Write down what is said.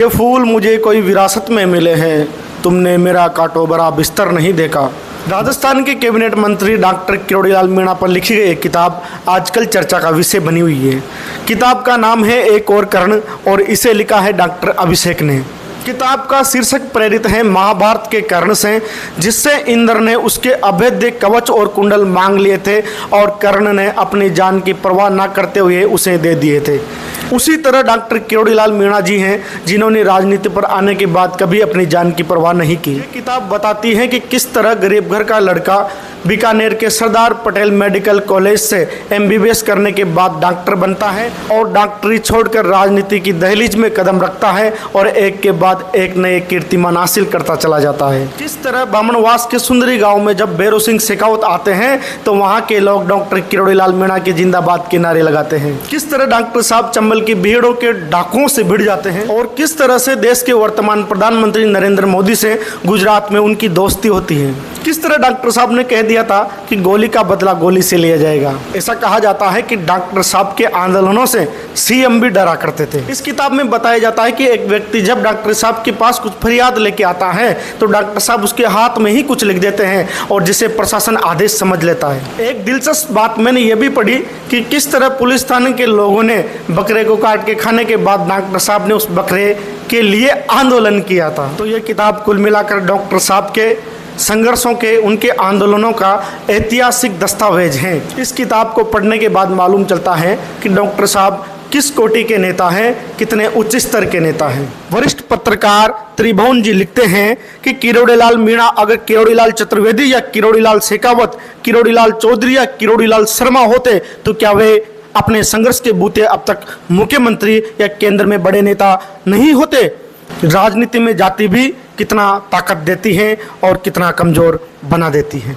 ये फूल मुझे कोई विरासत में मिले हैं, तुमने मेरा काटो बरा बिस्तर नहीं देखा। राजस्थान के कैबिनेट मंत्री डॉक्टर किरोड़ीलाल मीणा पर लिखी गई एक किताब आजकल चर्चा का विषय बनी हुई है। किताब का नाम है एक और कर्ण और इसे लिखा है डॉक्टर अभिषेक ने। किताब का शीर्षक प्रेरित है महाभारत के कर्ण से, जिससे इंद्र ने उसके अभेद्य कवच और कुंडल मांग लिए थे और कर्ण ने अपनी जान की परवाह न करते हुए उसे दे दिए थे। उसी तरह डॉक्टर किरोड़ीलाल मीणा जी हैं, जिन्होंने राजनीति पर आने के बाद कभी अपनी जान की परवाह नहीं की। ये किताब बताती है कि किस तरह गरीब घर का लड़का बीकानेर के सरदार पटेल मेडिकल कॉलेज से MBBS करने के बाद डॉक्टर बनता है और डॉक्टरी छोड़कर राजनीति की दहलीज में कदम रखता है और एक के बाद एक नए कीर्तिमान हासिल करता चला जाता है। किस तरह बामणवास के सुंदरी गांव में जब भैरव सिंह शेखावत आते हैं तो वहां के लोग डॉक्टर किरोड़ीलाल मीणा के जिंदाबाद के नारे लगाते हैं। किस तरह डॉक्टर साहब चंबल की भीड़ों के डाकुओं से भिड़ जाते हैं और किस तरह से देश के वर्तमान प्रधानमंत्री नरेंद्र मोदी से गुजरात में उनकी दोस्ती होती है। किस तरह डॉक्टर साहब ने कह दिया था कि गोली का बदला गोली से लिया जाएगा। ऐसा कहा जाता है कि डॉक्टर साहब के आंदोलनों से CM भी डरा करते थे। इस किताब में बताया जाता है कि एक व्यक्ति जब डॉक्टर साहब के पास कुछ फरियाद लेके आता है तो डॉक्टर साहब उसके हाथ में ही कुछ लिख देते हैं और जिसे प्रशासन आदेश समझ लेता है। एक दिलचस्प बात मैंने ये भी पढ़ी कि किस तरह पुलिस थाने के लोगों ने बकरे को काट के खाने के बाद डॉक्टर साहब ने उस बकरे के लिए आंदोलन किया था। तो ये किताब कुल मिलाकर डॉक्टर साहब के संघर्षों के, उनके आंदोलनों का ऐतिहासिक दस्तावेज है। इस किताब को पढ़ने के बाद मालूम चलता है कि डॉक्टर साहब किस कोटि के नेता हैं, कितने उच्च स्तर के नेता हैं। वरिष्ठ पत्रकार त्रिभुवन जी लिखते हैं कि किरोड़ीलाल मीणा अगर किरोड़ीलाल चतुर्वेदी या किरोड़ीलाल शेखावत, किरोड़ीलाल चौधरी या किरोड़ीलाल शर्मा होते तो क्या वे अपने संघर्ष के बूते अब तक मुख्यमंत्री या केंद्र में बड़े नेता नहीं होते। राजनीति में जाति भी कितना ताकत देती है और कितना कमजोर बना देती है।